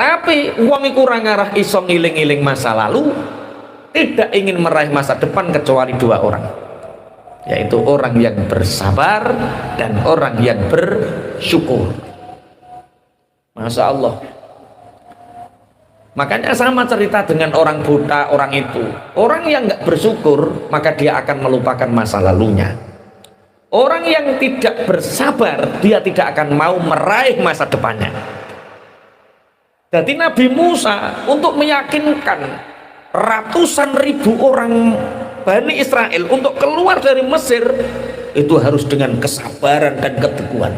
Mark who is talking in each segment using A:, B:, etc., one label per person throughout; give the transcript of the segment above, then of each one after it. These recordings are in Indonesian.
A: Tapi wong iku ora ngarah iso ngiling-iling masa lalu, tidak ingin meraih masa depan kecuali dua orang, yaitu orang yang bersabar dan orang yang bersyukur. Masya Allah. Makanya sama cerita dengan orang buta, orang itu. Orang yang nggak bersyukur, maka dia akan melupakan masa lalunya. Orang yang tidak bersabar, dia tidak akan mau meraih masa depannya. Jadi Nabi Musa untuk meyakinkan ratusan ribu orang Bani Israel untuk keluar dari Mesir, itu harus dengan kesabaran dan keteguhan.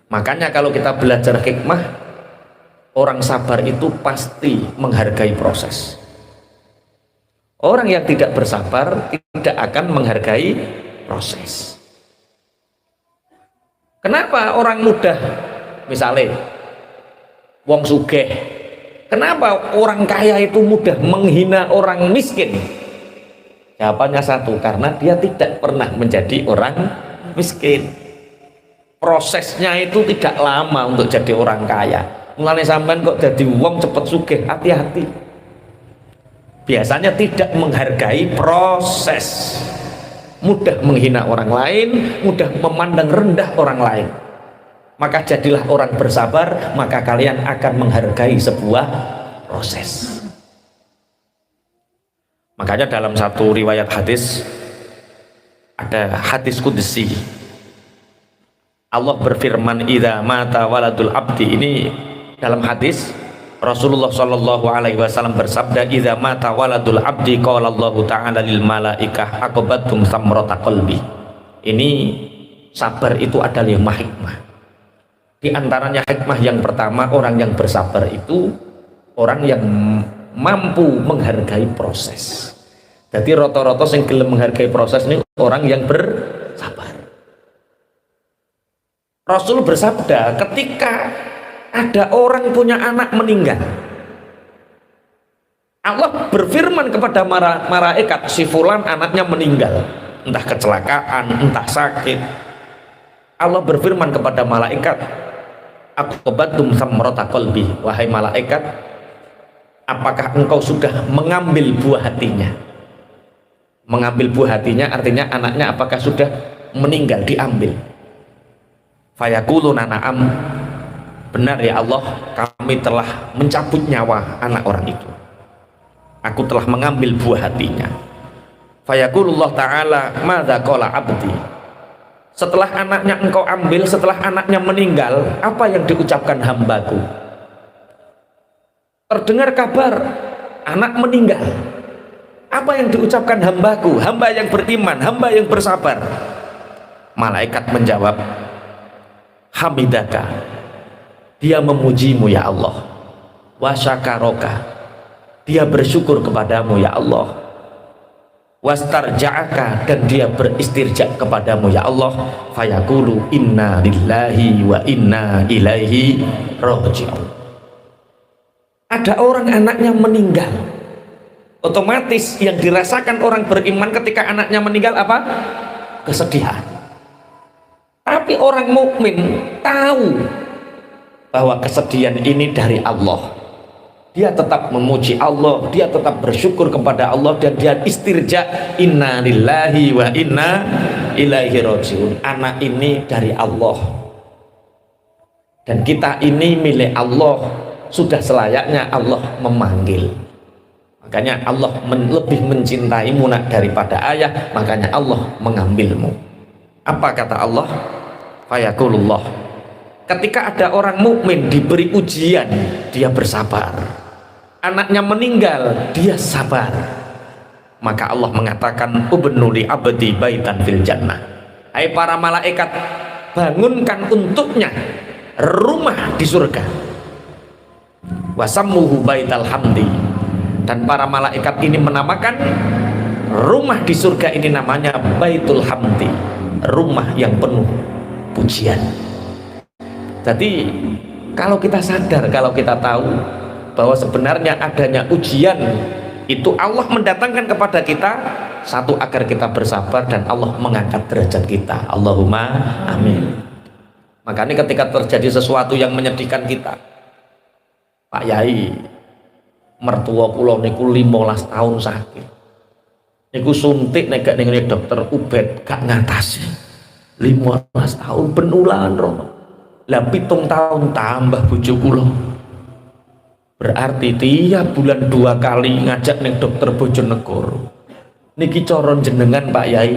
A: Makanya kalau kita belajar hikmah, orang sabar itu pasti menghargai proses. Orang yang tidak bersabar tidak akan menghargai proses. Kenapa orang mudah, misalnya wong sugih, kenapa orang kaya itu mudah menghina orang miskin? Jawabannya satu, karena dia tidak pernah menjadi orang miskin. Prosesnya itu tidak lama untuk jadi orang kaya. Mulane sampean kok jadi wong cepet sugih, hati-hati. Biasanya tidak menghargai proses, mudah menghina orang lain, mudah memandang rendah orang lain. Maka jadilah orang bersabar, maka kalian akan menghargai sebuah proses. Makanya dalam satu riwayat hadis, ada hadis qudsi, Allah berfirman, idza mata waladul abdi. Ini dalam hadis Rasulullah Shallallahu Alaihi Wasallam bersabda, idza mata waladul abdi qala Allahu ta'ala lil malaikah aqbatum samrata qalbi. Ini sabar itu adalah yang hikmah. Di antaranya hikmah yang pertama, orang yang bersabar itu orang yang mampu menghargai proses. Jadi rata-rata yang gelem menghargai proses ini orang yang bersabar. Rasul bersabda, ketika ada orang punya anak meninggal, Allah berfirman kepada malaikat, si fulan anaknya meninggal, entah kecelakaan, entah sakit. Allah berfirman kepada malaikat, aqbatum samrata qalbi, wahai malaikat, apakah engkau sudah mengambil buah hatinya? Mengambil buah hatinya artinya anaknya apakah sudah meninggal, diambil. Fayaquluna na'am, benar ya Allah, kami telah mencabut nyawa anak orang itu, aku telah mengambil buah hatinya. Fayaqulullah ta'ala, madza qala abdi, setelah anaknya engkau ambil, setelah anaknya meninggal, apa yang diucapkan hambaku? Terdengar kabar anak meninggal, apa yang diucapkan hambaku, hamba yang beriman, hamba yang bersabar? Malaikat menjawab, hamidaka, dia memujimu ya Allah, wa syakaraka, dia bersyukur kepadamu ya Allah, wastarja'aka, dan dia beristirja kepadamu ya Allah. Fayaqulu inna lillahi wa inna ilaihi raji'un. Ada orang anaknya meninggal, otomatis yang dirasakan orang beriman ketika anaknya meninggal apa? Kesedihan. Tapi orang mukmin tahu bahwa kesedihan ini dari Allah. Dia tetap memuji Allah, dia tetap bersyukur kepada Allah, dan dia istirja, inna lillahi wa inna ilaihi raji'un. Anak ini dari Allah dan kita ini milik Allah. Sudah selayaknya Allah memanggil. Makanya Allah lebih mencintaimu nak daripada ayah, makanya Allah mengambilmu. Apa kata Allah? Fayaqulullah, ketika ada orang mukmin diberi ujian, dia bersabar. Anaknya meninggal, dia sabar. Maka Allah mengatakan, ubnu li abdi baitan fil jannah. Hai para malaikat, bangunkan untuknya rumah di surga. Wasammuhu baital hamdi, dan para malaikat ini menamakan rumah di surga ini namanya baitul hamdi, rumah yang penuh pujian. Jadi kalau kita sadar, kalau kita tahu bahwa sebenarnya adanya ujian itu Allah mendatangkan kepada kita, satu, agar kita bersabar dan Allah mengangkat derajat kita. Allahumma amin. Makanya ketika terjadi sesuatu yang menyedihkan kita, Pak Yai, mertua kula niku 15 tahun sakit. Niku suntik nek gak ning dokter Ubed gak ngatasi. 15 tahun penulaan rono. Lah 7 tahun tambah bojo kula. Berarti tiap bulan 2 kali ngajak ning dokter Bojonegoro. Niki cara jenengan Pak Yai,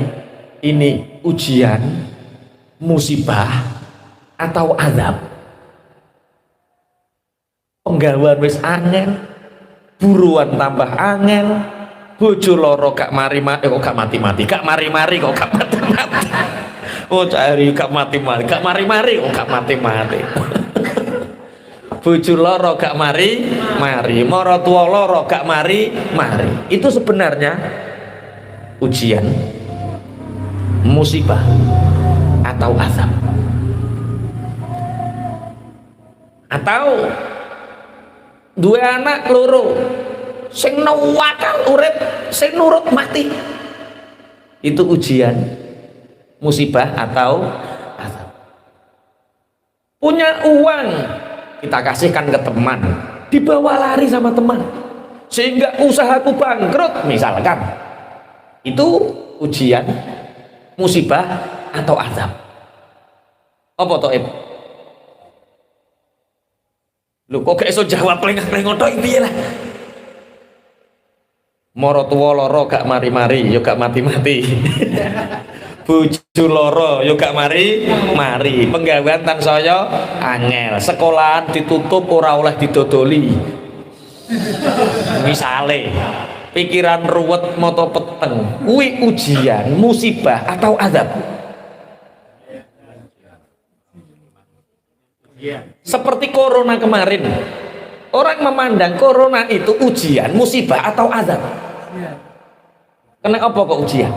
A: ini ujian, musibah atau azab? Penggawean wis angel, buruan tambah angel, bojo loro gak mari-mari kok gak mati-mati, gak mari-mari kok gak mati-mati. Oh cari gak mati-mati, gak mari-mari kok gak mati-mati. Bojo loro gak mari-mari, mara tuwa loro gak mari-mari. Itu sebenarnya ujian, musibah atau azab. Atau dua anak loro sing nawakal urip, sing nurut mati. Itu ujian, musibah atau azab. Punya uang kita kasihkan ke teman, dibawa lari sama teman sehingga usahaku bangkrut misalkan. Itu ujian, musibah atau azab. Apa toib? Lu kok gak iso jawab plengah-plengah tok piye lah. Mara tuwa lara gak mari-mari ya gak mati-mati. Bojo lara ya gak mari-mari. Penggawean tansaya angel, sekolahan ditutup ora oleh didodoli. Misale pikiran ruwet mata peteng, kuwi ujian, musibah atau azab? Seperti corona kemarin, orang memandang corona itu ujian, musibah atau azab. Kena apa kok ujian?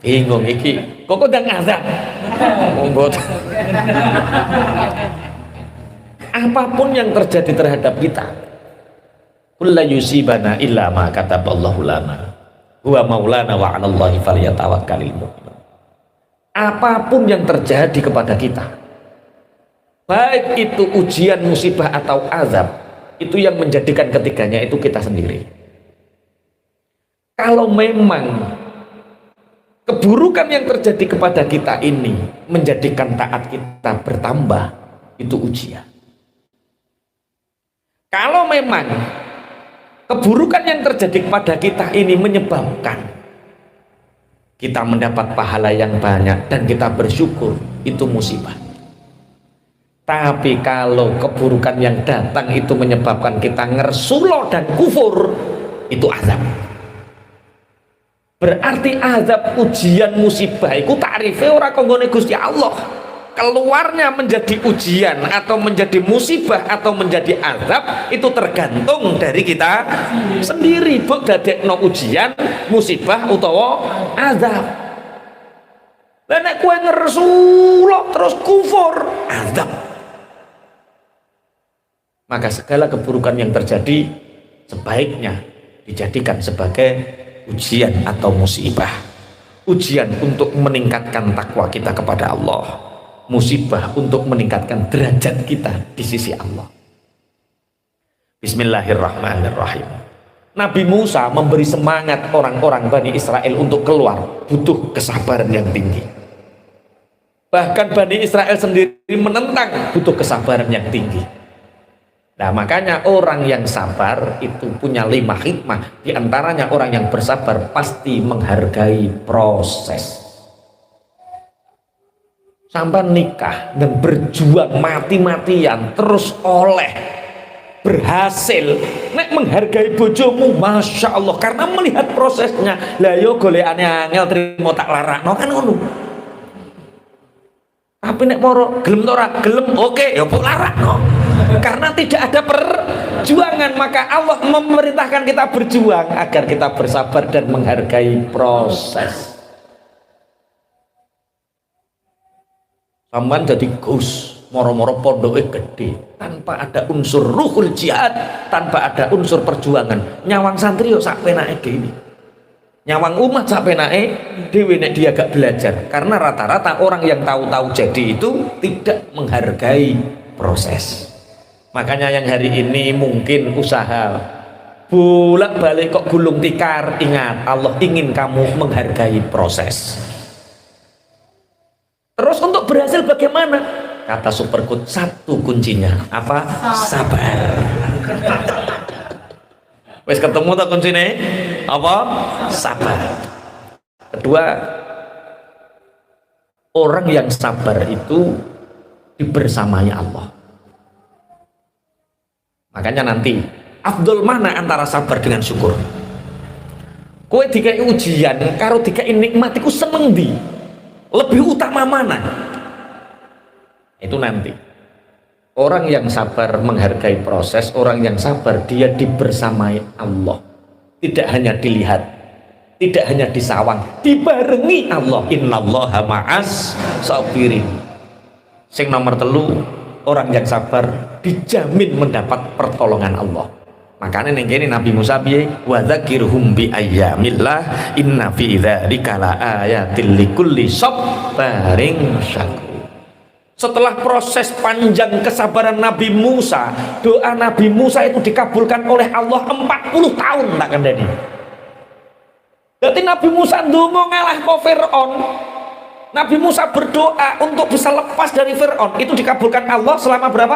A: Bingung iki, kok udah ngazab? Apapun yang terjadi terhadap kita, kullu yusibana illa ma kataballahu lana huwa maulana wa 'alallahi falyatawakkalul mu'minun. Apapun yang terjadi kepada kita, baik itu ujian, musibah atau azab, itu yang menjadikan ketiganya itu kita sendiri. Kalau memang keburukan yang terjadi kepada kita ini menjadikan taat kita bertambah, itu ujian. Kalau memang keburukan yang terjadi kepada kita ini menyebabkan kita mendapat pahala yang banyak dan kita bersyukur, itu musibah. Tapi kalau keburukan yang datang itu menyebabkan kita ngersulo dan kufur, itu azab. Berarti azab, ujian, musibah itu tarifnya ora konggone Gusti Allah. Keluarnya menjadi ujian atau menjadi musibah atau menjadi azab itu tergantung dari kita sendiri. Buk dadekno ujian, musibah utawa azab. Lah nek kowe ngersulok terus kufur, azab. Maka segala keburukan yang terjadi sebaiknya dijadikan sebagai ujian atau musibah. Ujian untuk meningkatkan takwa kita kepada Allah, musibah untuk meningkatkan derajat kita di sisi Allah. Bismillahirrahmanirrahim. Nabi Musa memberi semangat orang-orang Bani Israel untuk keluar, butuh kesabaran yang tinggi. Bahkan Bani Israel sendiri menentang, butuh kesabaran yang tinggi. Nah makanya orang yang sabar itu punya 5 hikmah. Di antaranya orang yang bersabar pasti menghargai proses. Sampai nikah dan berjuang mati-matian terus oleh berhasil, nek menghargai bojomu, masya Allah, karena melihat prosesnya. Lah yo golekane angel trimo tak larakno kan ngono. Tapi nek moro gelem ora gelem, oke ya mbok larakno. Karena tidak ada perjuangan, maka Allah memerintahkan kita berjuang agar kita bersabar dan menghargai proses. Sampai jadi gus, moro-moro pondoknya gede, tanpa ada unsur ruhul jihad, tanpa ada unsur perjuangan. Nyawang santri yo sak penake dhewe. nyawang umat sampai naik dewe nek dia gak belajar, karena rata-rata orang yang tahu-tahu jadi itu tidak menghargai proses. Makanya yang hari ini mungkin usaha bolak-balik kok gulung tikar, ingat Allah ingin kamu menghargai proses. Terus untuk berhasil bagaimana? Kata Superfood, satu kuncinya apa? Sabar. Wes ketemu tak kuncinya apa? Sabar. Kedua, orang yang sabar itu dibersamai Allah. Makanya nanti afdol mana antara sabar dengan syukur? Kowe dikai ujian karo dikai nikmat iku seneng ndi? Lebih utama mana? Itu nanti. Orang yang sabar menghargai proses, orang yang sabar dia dibersamai Allah. Tidak hanya dilihat, tidak hanya disawang, dibarengi Allah. Innallaha ma'as sabirin. Sing nomor telu, orang yang sabar dijamin mendapat pertolongan Allah. Makanya ning kene Nabi Musa piye? Wa dzakirhum bi ayyamillah inna fi dzalika laayatil likulli sabarin syakur. Setelah proses panjang kesabaran Nabi Musa, doa Nabi Musa itu dikabulkan oleh Allah 40 tahun tak kandani. Jadi Nabi Musa ndonga ngalah ke Fir'aun. Nabi Musa berdoa untuk bisa lepas dari Fir'aun, itu dikabulkan Allah selama berapa?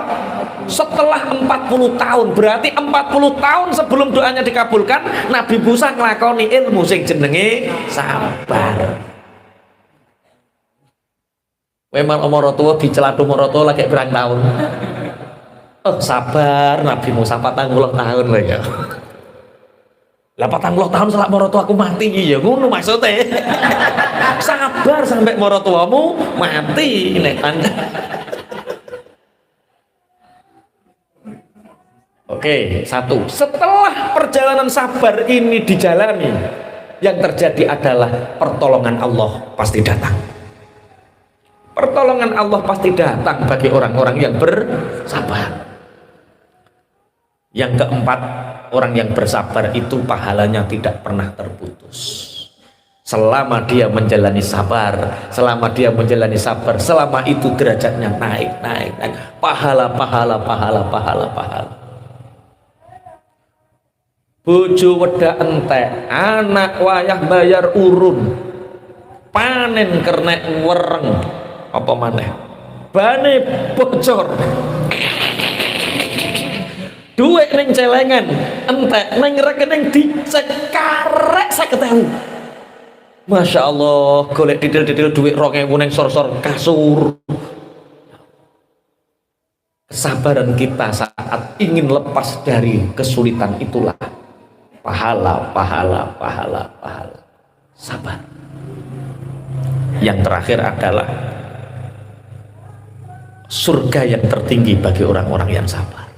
A: Setelah 40 tahun. Berarti 40 tahun sebelum doanya dikabulkan, Nabi Musa ngelakoni ilmu sing jenenge sabar. Memang morotua dicelatu morotua lagi berang tahun. Oh sabar Nabi Musa 40 tahun lah ya. Lah 40 tahun setelah morotua aku mati ya ngono maksudnya. Sabar sampai morotuamu mati nek Anda. Oke, satu. Setelah perjalanan sabar ini dijalani, yang terjadi adalah pertolongan Allah pasti datang. Pertolongan Allah pasti datang bagi orang-orang yang bersabar. Yang keempat, orang yang bersabar itu pahalanya tidak pernah terputus. Selama dia menjalani sabar, selama itu derajatnya naik. Pahala. Bojo wedak entek, anak wayah bayar urun, panen kernek wereng, apa maneh bane bocor, duit ning celengan entek, ning rekening dicek karek 50.000. Masya Allah, golek didil duit 2.000 ning sor-sor kasur. Kesabaran kita saat ingin lepas dari kesulitan itulah pahala. Sabar. Yang terakhir adalah surga yang tertinggi bagi orang-orang yang sabar.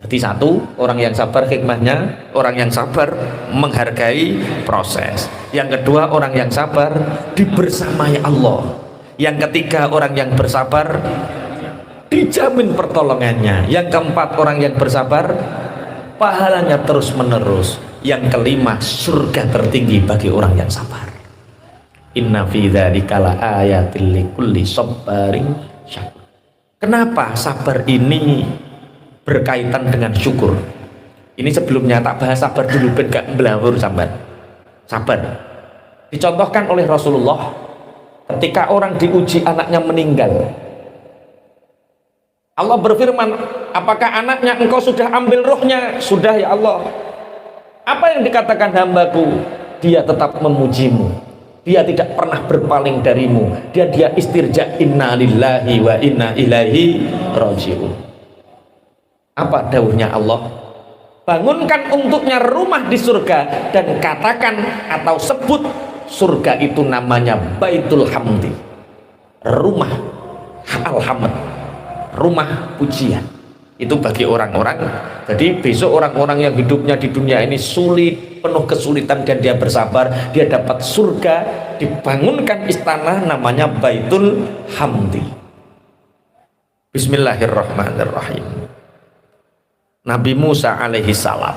A: Jadi satu, orang yang sabar hikmahnya, orang yang sabar menghargai proses. Yang kedua, orang yang sabar dibersamai Allah. Yang ketiga, orang yang bersabar dijamin pertolongannya. Yang keempat, orang yang bersabar pahalanya terus menerus. Yang kelima, surga tertinggi bagi orang yang sabar. Inna fi dzalika laayatil likulli sabarin syakur. Kenapa sabar ini berkaitan dengan syukur? Ini sebelumnya tak bahas sabar dulu ben gak belawur sampean. Sabar dicontohkan oleh Rasulullah ketika orang diuji anaknya meninggal. Allah berfirman, apakah anaknya engkau sudah ambil rohnya? Sudah ya Allah. Apa yang dikatakan hambaku? Dia tetap memujimu, dia tidak pernah berpaling darimu, dia istirja, inna lillahi wa inna ilaihi raji'un. Apa dawuhnya Allah? Bangunkan untuknya rumah di surga dan katakan atau sebut surga itu namanya Baitul Hamdi, rumah alhamd, rumah pujian. Itu bagi orang-orang. Jadi besok orang-orang yang hidupnya di dunia ini sulit, penuh kesulitan, dan dia bersabar, dia dapat surga, dibangunkan istana namanya Baitul Hamdi. Bismillahirrahmanirrahim. Nabi Musa alaihi salam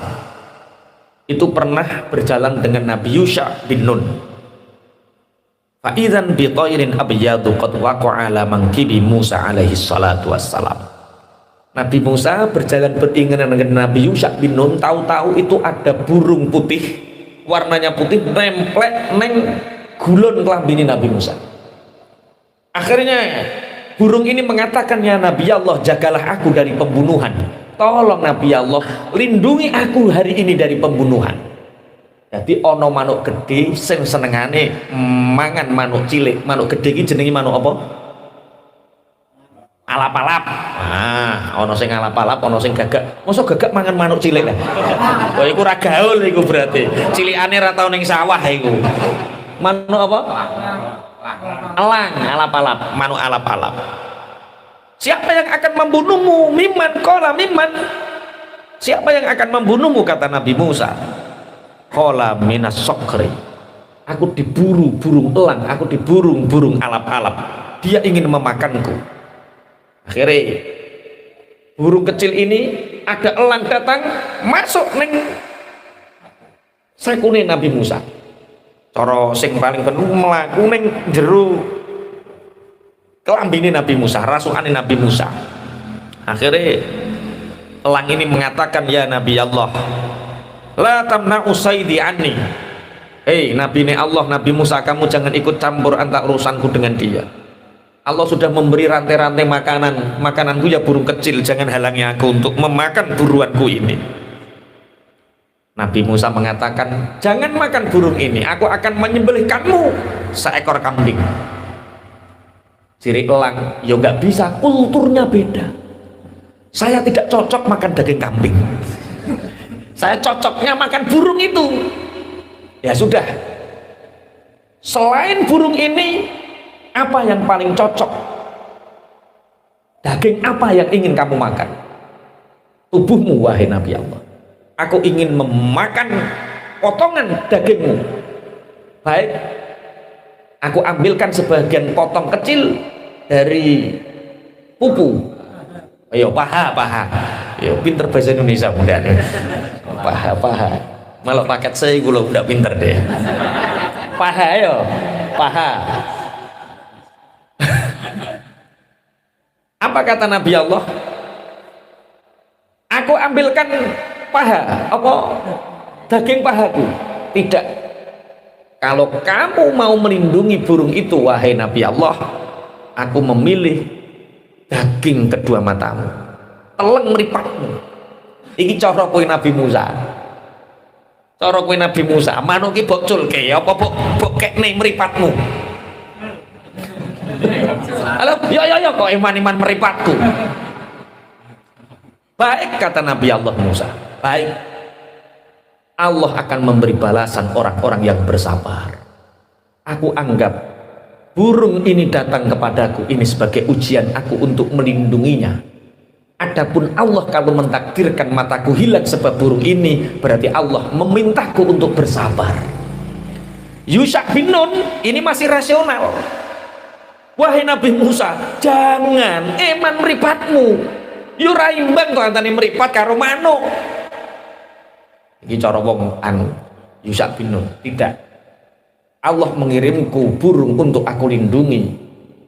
A: itu pernah berjalan dengan Nabi Yusha bin Nun. Fa'idzan bi thairin abyadu qad waqa'a ala mankibi Musa alaihi salatu wassalam. Nabi Musa berjalan beriringan dengan Nabi Yusha bin Nun, tahu-tahu itu ada burung putih, warnanya putih, nemplek neng gulon kelambini Nabi Musa. Akhirnya burung ini mengatakan, ya Nabi Allah, jagalah aku dari pembunuhan. Tolong Nabi Allah, lindungi aku hari ini dari pembunuhan. Jadi ono manuk gede sing senengane mangan manuk cilik. Manuk gede iki jenenge manuk apa? Alap-alap. Ono sing alap-alap, ono sing gagak. Mosok gagak mangan manuk cilik lah. Wah iku ra gaul iku berarti. Cilikane ra tau ning sawah iku. Manuk apa? Elang, alap-alap, manuk alap-alap. Siapa yang akan membunuhmu? Miman qala miman. Siapa yang akan membunuhmu, kata Nabi Musa? Qala minas sokri. Aku diburu burung elang, aku diburu burung alap-alap. Dia ingin memakanku. Akhirnya burung kecil ini, ada elang datang masuk neng sakune Nabi Musa. Cara sing paling penuh mlaku ning jero kelambine Nabi Musa, rasukane Nabi Musa. Akhirnya elang ini mengatakan, ya Nabi Allah, la tamna'u saidi anni. Hei Nabi Allah, Nabi Musa, kamu jangan ikut campur antara urusanku dengan dia. Allah sudah memberi rantai-rantai makananku ya burung kecil, jangan halangi aku untuk memakan buruanku ini. Nabi Musa mengatakan, jangan makan burung ini, aku akan menyembelihkanmu seekor kambing. Ciri elang, ya nggak bisa, kulturnya beda. Saya tidak cocok makan daging kambing. Saya cocoknya makan burung itu. Ya sudah, selain burung ini, apa yang paling cocok? Daging apa yang ingin kamu makan? Tubuhmu, wahai Nabi Allah. Aku ingin memakan potongan dagingmu. Baik, aku ambilkan sebagian potong kecil dari pupu. Ayo paha. Yo pinter bahasa Indonesia mudah deh. Paha. Malah paket saya gue udah pinter deh. Paha yo, paha. Apa kata Nabi Allah? Aku ambilkan paha, apa daging pahaku. Tidak. Kalau kamu mau melindungi burung itu, wahai Nabi Allah, aku memilih daging kedua matamu, teleng mripatmu. Iki cara kowe Nabi Musa. Cara kowe Nabi Musa, manuk iki mbok culke apa mbok kekne mripatmu. Halo, yo kok iman-iman meripatku. Baik, kata Nabi Allah Musa. Baik, Allah akan memberi balasan orang-orang yang bersabar. Aku anggap burung ini datang kepadaku ini sebagai ujian aku untuk melindunginya. Adapun Allah kalau mentakdirkan mataku hilang sebab burung ini, berarti Allah memintaku untuk bersabar. Yusha bin Nun ini masih rasional. Wahai Nabi Musa, jangan eman meripatmu. Yo ra imbang to antane meripat karo manuk. Iki cara wong anu Yusha bin Nun. Tidak. Allah mengirimku burung untuk aku lindungi.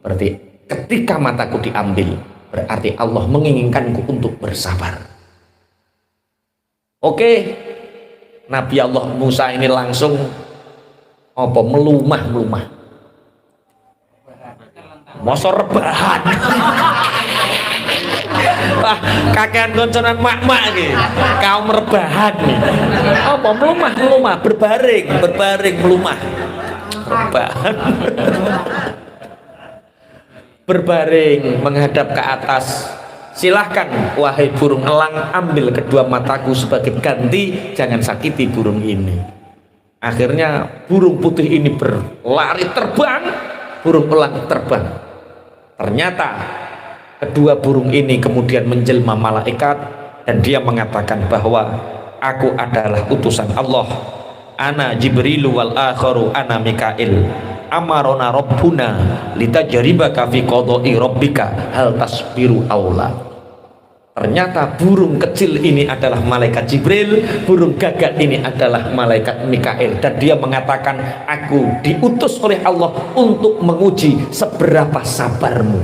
A: Berarti ketika mataku diambil, berarti Allah menginginkanku untuk bersabar. Oke, Nabi Allah Musa ini langsung apa melumah. Mosor rebahan. Wah, kakean konconan mak-mak iki. Kaum rebahan nih. Apa melumah, berbaring melumah. Rebahan. Berbaring menghadap ke atas. Silahkan wahai burung elang, ambil kedua mataku sebagai ganti, jangan sakiti burung ini. Akhirnya burung putih ini berlari terbang, burung elang terbang. Ternyata kedua burung ini kemudian menjelma malaikat dan dia mengatakan bahwa aku adalah utusan Allah. Ana Jibrilu wal akharu ana Mikail. Amarona Rabbuna litajribaka fi qada'i rabbika hal tasbiru aula. Ternyata burung kecil ini adalah malaikat Jibril, burung gagak ini adalah malaikat Mikail, dan dia mengatakan, aku diutus oleh Allah untuk menguji seberapa sabarmu.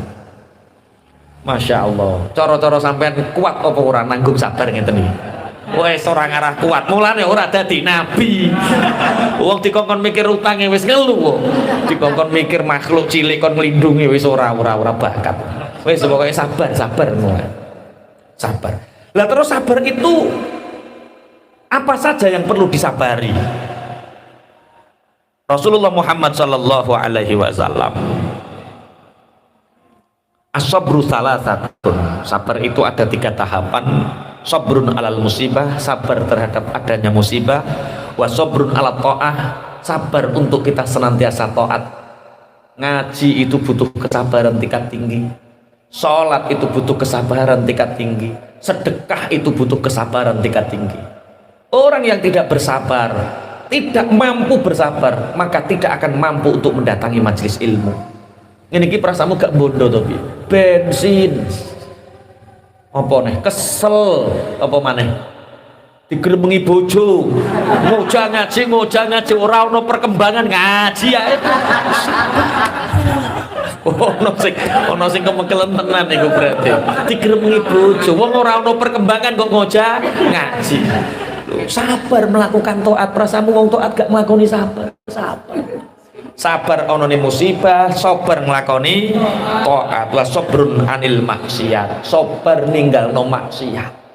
A: Masya Allah, coro-coro sampean kuat apa ora nanggung sabar ngeten iki. Wes ora ngarah kuat, mulane ora dadi nabi. Wong dikongkon mikir utange wis ngelu kok. Dikongkon mikir makhluk cilik kon nglindungi wis ora bakat. Wis pokoke sabar mulai. Sabar. Lah terus sabar itu apa saja yang perlu disabari? Rasulullah Muhammad sallallahu alaihi wasallam, as-sabru salasatun. Sabar itu ada 3 tahapan. Sabrun alal musibah, sabar terhadap adanya musibah. Wa sabrun ala ta'ah, sabar untuk kita senantiasa taat. Ngaji itu butuh kesabaran tingkat tinggi. Sholat itu butuh kesabaran tingkat tinggi. Sedekah itu butuh kesabaran tingkat tinggi. Orang yang tidak bersabar, tidak mampu bersabar, maka tidak akan mampu untuk mendatangi majelis ilmu. Ini ki perasamu gak bondo to piye? Bensin. Apa nih? Kesel apa maneh? Digremengi bojo. Ngojah ngaji ora ono perkembangan ngaji ae. Ono sing kemekelen tenan iku berarti. Digremengi bojo, wong ora ono perkembangan kok ngojah ngaji. Sabar melakukan taat, prasamu wong taat gak nglakoni sabar. Sabar ono ning musibah, sabar nglakoni taat. Wa sabrun anil maksiat, sabar ninggalno maksiat.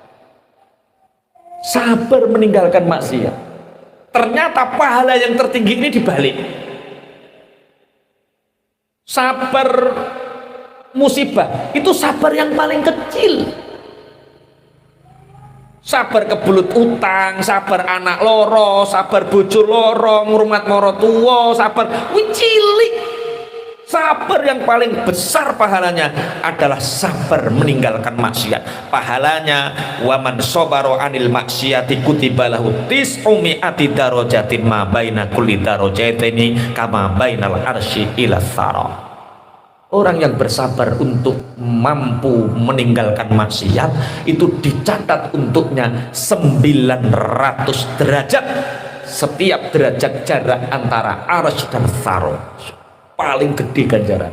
A: Sabar meninggalkan maksiat. Ternyata pahala yang tertinggi ini dibalik. Sabar musibah itu sabar yang paling kecil. Sabar kebelut utang, sabar anak loro, sabar bojo loro, ngurmat moro tuwa, sabar cilik. Sabar yang paling besar pahalanya adalah sabar meninggalkan maksiat. Pahalanya waman sabaro anil maksiati kutiba lahu tis'umi'ati darajatin ma baina kulli darajataini kama bainal arsy ila tsara. Orang yang bersabar untuk mampu meninggalkan maksiat itu dicatat untuknya 900 derajat. Setiap derajat jarak antara arsy dan tsara. Paling gede ganjaran.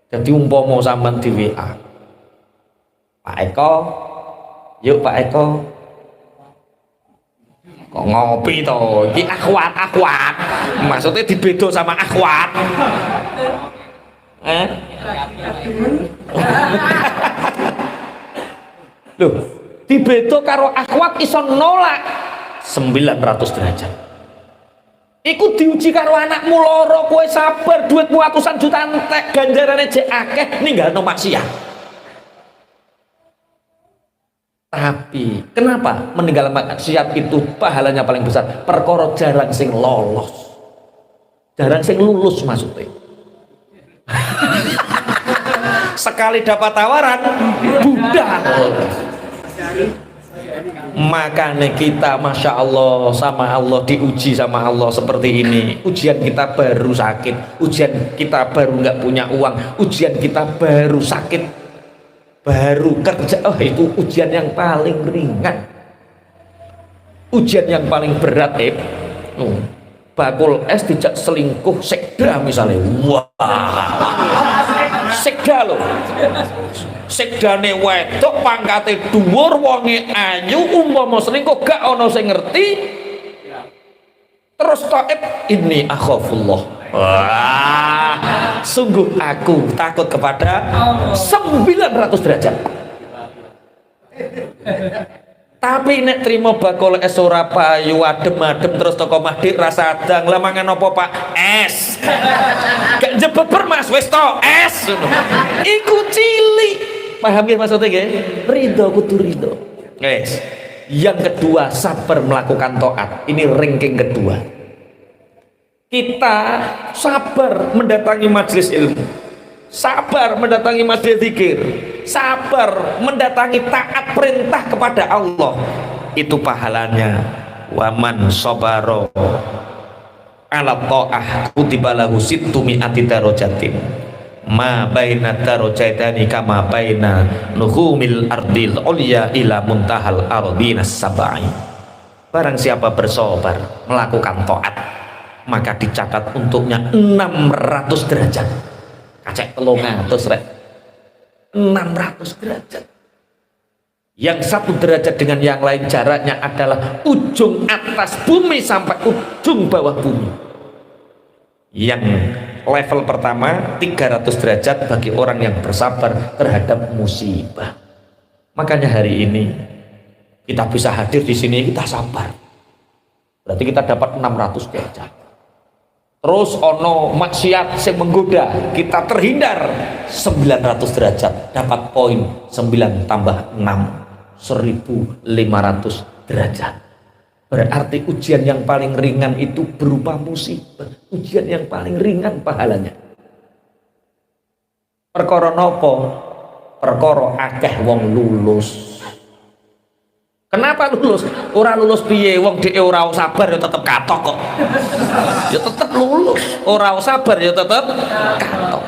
A: Jadi umpama sampean di WA, Pak Eko, yuk Pak Eko, kok ngopi toh? Ini akhwat, maksudnya dibedo sama akhwat. Loh, dibedo karo akhwat iso nolak 900 derajat. Iku diuji karo anakmu loro, kowe sabar, duitmu ratusan juta entek, ganjarane jek akeh, ninggalno maksiat. Tapi kenapa meninggalkan maksiat itu pahalanya paling besar? Perkara jarang sing lolos, jarang sing lulus maksudnya. Sekali dapat tawaran budal. Makanya kita Masya Allah sama Allah, diuji sama Allah seperti ini. Ujian kita baru sakit, ujian kita baru nggak punya uang, ujian kita baru sakit, baru kerja. Oh, itu ujian yang paling ringan. Ujian yang paling berat bakul es dijak selingkuh sekda misalnya. Wah, sekda loh. Sekdane wedok pangkate dhuwur, wonge ayu, umpama selingkuh gak ono sing ngerti. Terus taib, ini akhafullah. Wah, sungguh aku takut kepada 900 derajat. Tapi nek trimo bakul es ora payu, adem-adem terus toko Mahdi rasa adang, lah mangan apa Pak? Es. Gak jebeber Mas, wis to, es. Iku cilik. Paham ya maksudnya ya? Ridho, kudu ridho. Guys, yang kedua sabar melakukan taat. Ini ranking kedua. Kita sabar mendatangi majelis ilmu, sabar mendatangi majelis zikir, sabar mendatangi taat perintah kepada Allah. Itu pahalanya. Waman sabaro ala ta'ah kutiba lahu 600 darajatin. ma baina darajaitani kama baina nuhumil ardil ulya ila muntahal ardinas sab'i. Barang siapa bersabar melakukan taat, maka dicatat untuknya 600 derajat. Kacek 300 rek. 600 derajat. Yang satu derajat dengan yang lain jaraknya adalah ujung atas bumi sampai ujung bawah bumi. Yang level pertama 300 derajat bagi orang yang bersabar terhadap musibah. Makanya hari ini kita bisa hadir di sini, kita sabar. Berarti kita dapat 600 derajat. Terus ono maksiat yang menggoda, kita terhindar 900 derajat, dapat poin 9 tambah 6 1500 derajat. Berarti ujian yang paling ringan itu berupa musibah. Ujian yang paling ringan pahalanya. Perkara napa? Perkara akeh wong lulus. Kenapa lulus? Ora lulus piye, wong dhek ora sabar ya tetep katok kok. Ya tetep lulus, ora sabar ya tetep katok.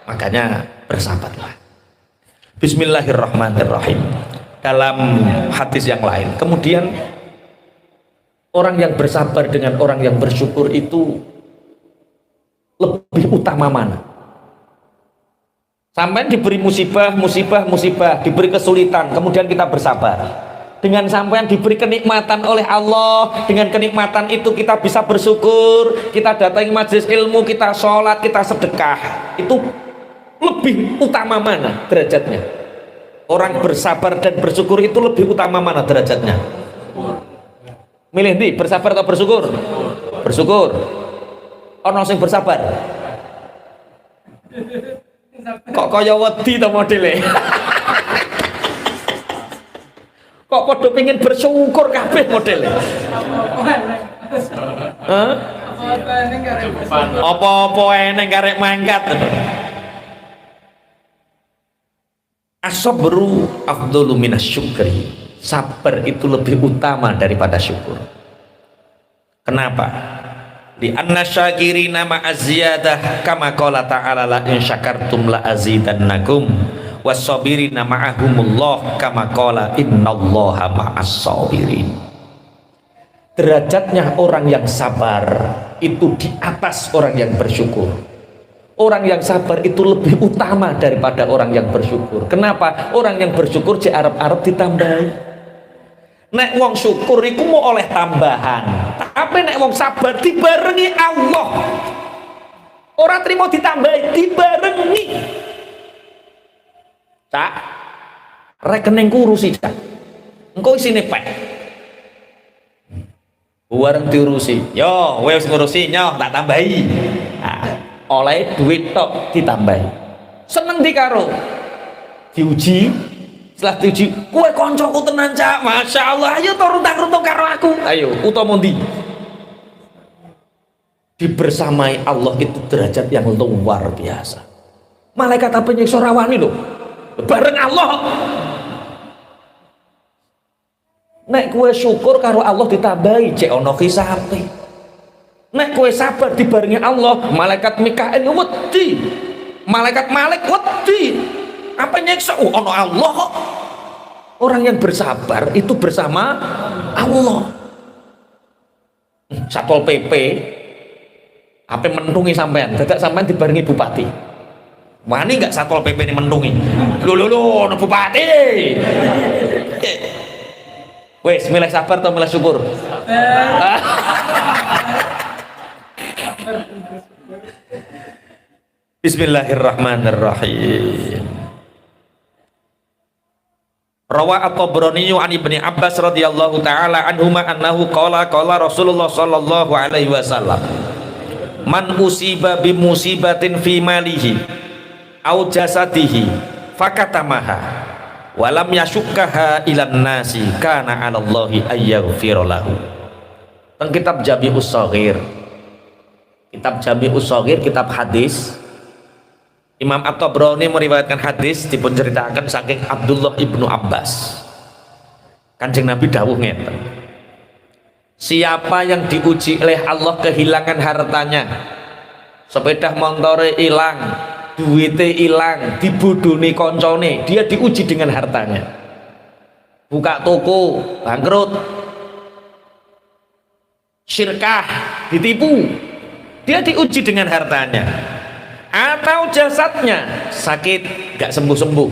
A: Makanya bersabarlah. Bismillahirrahmanirrahim. Dalam hadis yang lain, kemudian orang yang bersabar dengan orang yang bersyukur itu lebih utama mana? Sampai diberi musibah, diberi kesulitan, kemudian kita bersabar. Dengan sampai diberi kenikmatan oleh Allah, dengan kenikmatan itu kita bisa bersyukur, kita datangi majelis ilmu, kita sholat, kita sedekah. Itu lebih utama mana derajatnya? Orang bersabar dan bersyukur itu lebih utama mana derajatnya? Milih ndi, bersabar atau bersyukur? Bersyukur. Ono sing bersabar. Kok kaya wedi to modele? Kok padha pengen bersyukur kabeh modele? Hah? Apa-apa eneng karek mangkat. As-sabru afdalu minasyukri. Sabar itu lebih utama daripada syukur. Kenapa? Di anna syakirina ma'aziyadah kama qala ta'ala la in syakartum la azidannakum was-sabirina ma'ahumullah kama qala innallaha ma'as-sabirin. Derajatnya orang yang sabar itu di atas orang yang bersyukur. Orang yang sabar itu lebih utama daripada orang yang bersyukur. Kenapa? Orang yang bersyukur di Arab-Arab ditambahi. Nek wong syukur iku mau oleh tambahan, tapi nek wong sabar dibarengi Allah. Ora trimo ditambahi, dibarengi. Cak, rekeningku urusi cak. Engko isine pek. Bareng diurusi. Yo, wis ngurusi nyoh tak tambahi. Nah, oleh duit tok ditambahi. Seneng di karo. Diuji. Setelah diuji, kue koncoku tenan cak, masya Allah, ayo runtung karo aku, ayo, utama ndi? Dibersamai Allah itu derajat yang luar biasa. Malaikat apa nyiksa rawani loh, bareng Allah. Nek kue syukur karo Allah ditambahi, cek ono hisabe. Nek kue sabar dibarengi Allah, malaikat Mikail wedi, malaikat Malik wedi. Apa nyiksa? Ono Allah. Orang yang bersabar itu bersama Allah. Satpol PP apa mentungi sampean, dadak sampean dibarengi bupati. Wani enggak Satpol PP ini mentungi? Lho, no bupati. Wes, milih sabar atau milih syukur? Bismillahirrahmanirrahim. Rawa at-Tabrani an Ibni Abbas radhiyallahu taala anhuma annahu qala Rasulullah sallallahu alaihi wasallam man usiba bi musibatin fi malihi au jasadihi fakatamaha wa lam yashukkaha ilan nasi kana 'ala Allahi ayyaghfira lahu. Teng kitab Jami'us Shaghir. Kitab Jami'us Shaghir, kitab hadis. Imam At-Tabrani meriwayatkan hadis dipunceritakan saking Abdullah ibnu Abbas. Kanjeng Nabi dawuh ngeten. Siapa yang diuji oleh Allah kehilangan hartanya, sepeda motornya hilang, duitnya hilang, dibodoni koncone, dia diuji dengan hartanya. Buka toko bangkrut, syirkah ditipu, dia diuji dengan hartanya. Atau jasadnya sakit gak sembuh-sembuh,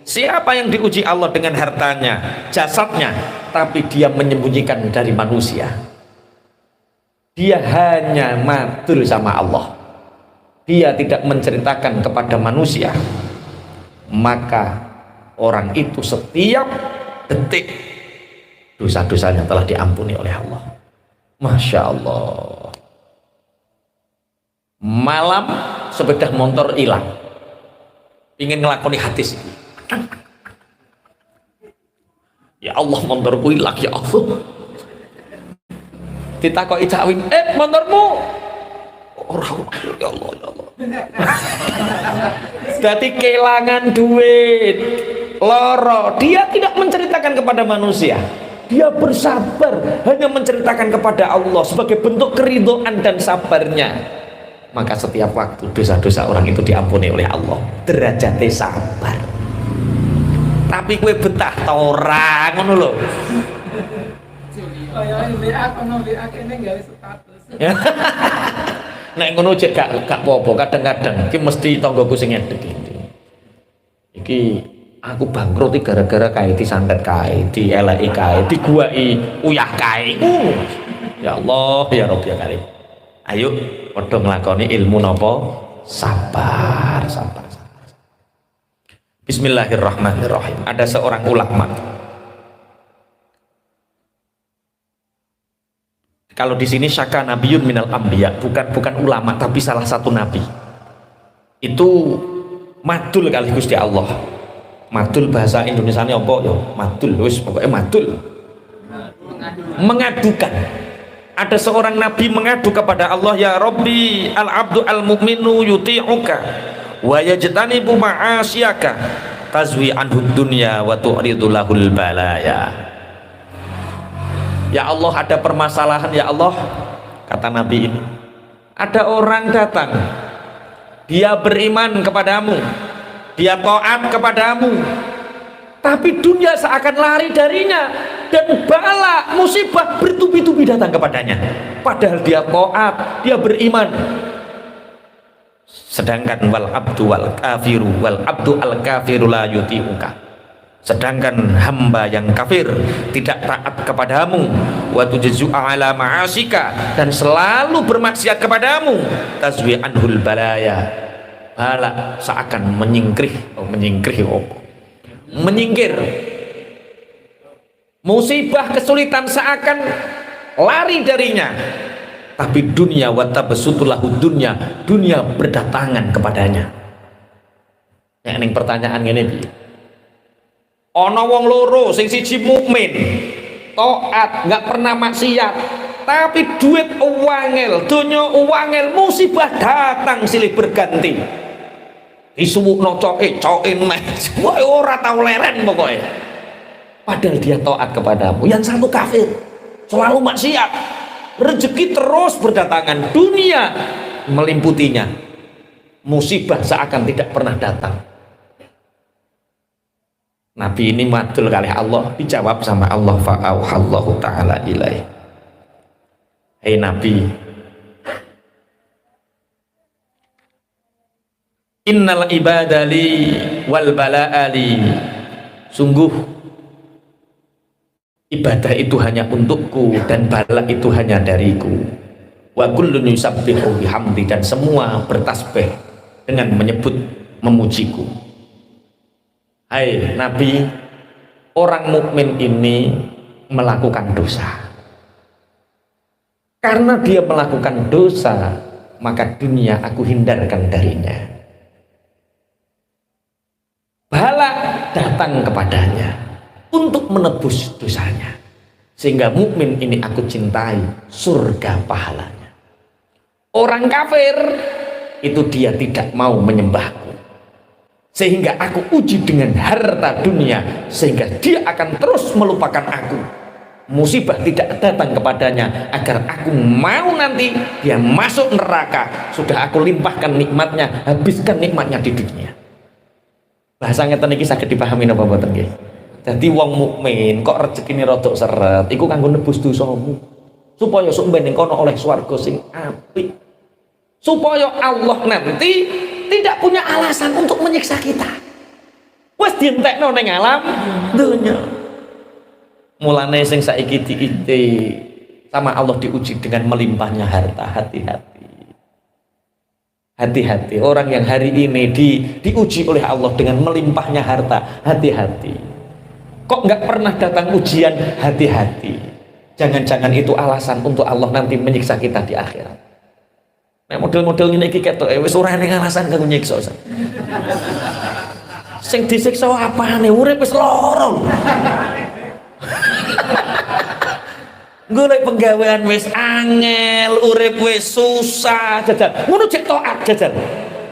A: siapa yang diuji Allah dengan hartanya, jasadnya, tapi dia menyembunyikan dari manusia, dia hanya madul sama Allah, dia tidak menceritakan kepada manusia, maka orang itu setiap detik dosa-dosanya telah diampuni oleh Allah. Masya Allah. Malam sepeda motor hilang, ingin ngelakoni hadis, ya Allah motorku hilang ya Allah. Ditakoki cawin, motormu orang, ya Allah ya Allah. Jadi kehilangan duit, loro, dia tidak menceritakan kepada manusia, dia bersabar hanya menceritakan kepada Allah sebagai bentuk keridhaan dan sabarnya. Maka setiap waktu dosa-dosa orang itu diampuni oleh Allah, derajatnya sabar. Tapi kue betah ta ora ngono lho. Nek ngono cek gak apa-apa, kadang-kadang iki mesti tanggoku sing ngedek iki aku bangkrut iki gara-gara kae disantet kae, dieleki kae, diguwaki uyah kae. Ya Allah ya Rabb ya Karim. Ayo padha nglakoni ilmu napa? Sabar. Bismillahirrahmanirrahim. Ada seorang ulama. Kalau di sini syaka nabiyun minal anbiya, bukan ulama tapi salah satu nabi. Itu madul kali Gusti Allah. Madul bahasa Indonesianya apa ya? Madul wis pokoknya madul. Mengadukan. Ada seorang nabi mengadu kepada Allah, ya Rabbi, al-abdu al-mu'minu yuti'uka wa yajtanibu ma'asyaka tazwi anhu dunya wa tu'ridu lahul balaya. Ya Allah, ada permasalahan ya Allah, kata nabi ini. Ada orang datang, dia beriman kepadamu, dia taat kepadamu, tapi dunia seakan lari darinya, dan bala musibah bertubi-tubi datang kepadanya, padahal dia taat, dia beriman. Sedangkan wal abdu al kafiru la yuti'uka, sedangkan hamba yang kafir tidak taat kepadamu, wa tujzu ala ma'asika, dan selalu bermaksiat kepadamu, tazwi anhul balaya, bala seakan menyingkir, musibah kesulitan seakan lari darinya, tapi dunia watabasutulahu dunya berdatangan kepadanya. Nek pertanyaan ngene piye? Ana wong loro, sing siji mukmin, taat, nggak pernah maksiat, tapi duit uangel, dunya uangel, musibah datang silih berganti. Disuwukno coke neh, wae ora tau leren pokoknya. Padahal dia taat kepadamu. Yang satu kafir, selalu maksiat, rezeki terus berdatangan, dunia melimputinya, musibah seakan tidak pernah datang. Nabi ini madul kali Allah, dijawab sama Allah, fa'auhallahu ta'ala ilaih. Hei Nabi, innal ibadali wal bala'ali, sungguh ibadah itu hanya untukku dan bala itu hanya dariku. Wa kullun yusabbihu bihamdi, dan semua bertasbih dengan memujiku. Hai Nabi, orang mukmin ini melakukan dosa. Karena dia melakukan dosa, maka dunia aku hindarkan darinya. Bala datang kepadanya untuk menebus dosanya, sehingga mukmin ini aku cintai, surga pahalanya. Orang kafir itu dia tidak mau menyembahku, sehingga aku uji dengan harta dunia, sehingga dia akan terus melupakan aku. musibah tidak datang kepadanya, agar aku mau nanti dia masuk neraka sudah aku limpahkan nikmatnya, habiskan nikmatnya di dunia. Bahasa ngeten iki saged dipahami napa mboten nggih? Dadi wong mukmin kok rezekine rada seret iku kanggo nebus dosamu, supaya sok ben ning kono oleh swarga sing apik, supaya Allah nanti tidak punya alasan untuk menyiksa kita. Wes dientekno ning alam dunya. Mulane sing saiki diite sama Allah diuji dengan melimpahnya harta, hati-hati. Hati-hati, orang yang hari ini diuji oleh Allah dengan melimpahnya harta, hati-hati. Kok nggak pernah datang ujian, hati-hati. Jangan-jangan itu alasan untuk Allah nanti menyiksa kita di akhirat. Nah, model-model ini ketok wis ora ana alasan kanggo nyiksa. Sing disiksa apane? Urip wis lara. Golek penggawean wis angel, urip wis susah, jajal. Ngono jek taat jajal.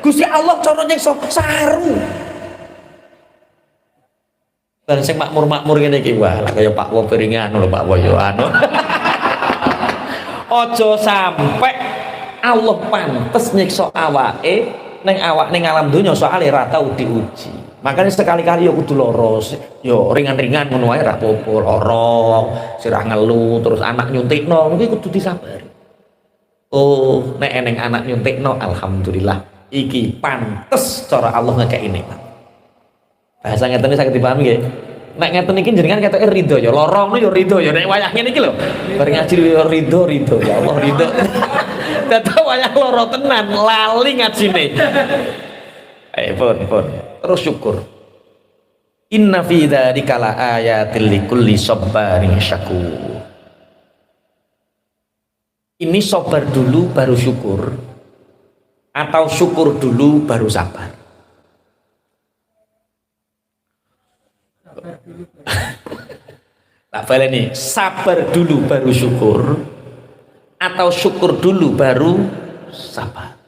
A: Gusti Allah cara nyiksa saru. Dan sing makmur-makmur ngene iki wah lah kaya Pak Wo piringan lho Pak Wo yo anu. Aja sampe Allah pantes nyiksa awake ning alam donya soalé ra tau diuji. Makanya sekali-kali ya kudu loro, yo ringan-ringan ngono wae ra apa-apa, lara, sirah ngelu terus anak nyuntikno, kuwi kudu disabari. Oh, nek eneng anak nyuntikno alhamdulillah iki pantes cara Allah ngekeki nikmat. Bahasa ngeten iki saged dipahami nggih. Nek ngeten iki jenengan ketoke ridho ya, lara ngono ya ridho ya, nek wayah ngene iki lho. Bar ngaji ya ridho ya Allah ridho. Dadi wayah lara tenan, lali ngajine. Pun. Terus syukur. Inna fi dzalika laayatil likulli sabarin syakur. Ini sabar dulu baru syukur atau syukur dulu baru sabar? Tak boleh nih, sabar dulu baru syukur atau syukur dulu baru sabar?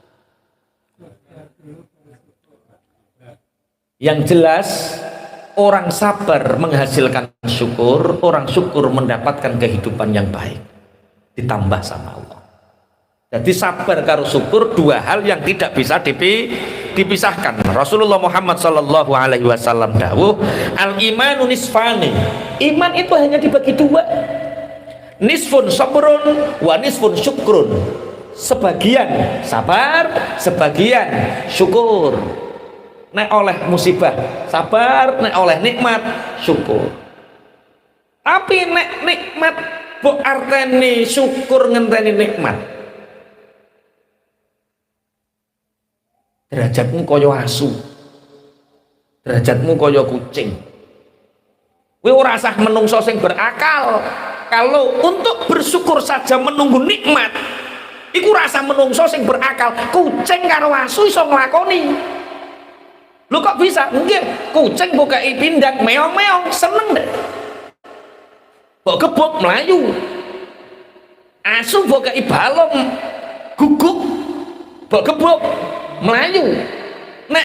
A: Yang jelas orang sabar menghasilkan syukur, orang syukur mendapatkan kehidupan yang baik ditambah sama Allah. Jadi sabar karo syukur dua hal yang tidak bisa dipisahkan. Rasulullah Muhammad sallallahu alaihi wasallam dawuh, al imanu nisfani. Iman itu hanya dibagi dua. Nisfun sabrun wa nisfun syukrun. Sebagian sabar, sebagian syukur. Nek oleh musibah sabar, nek oleh nikmat syukur. Tapi nek nikmat mbok arteni syukur ngenteni nikmat, derajatmu kaya asu, derajatmu kaya kucing. Kowe ora usah menungso sing berakal. Kalau untuk bersyukur saja menunggu nikmat, iku rasa menungso sing berakal. Kucing karo asu iso nglakoni. Lu kok bisa? Nggih, kucing bukai pindang meong-meong seneng deh. Mbok gebuk melayu. Asu bukai balong guguk. Mbok gebuk melayu.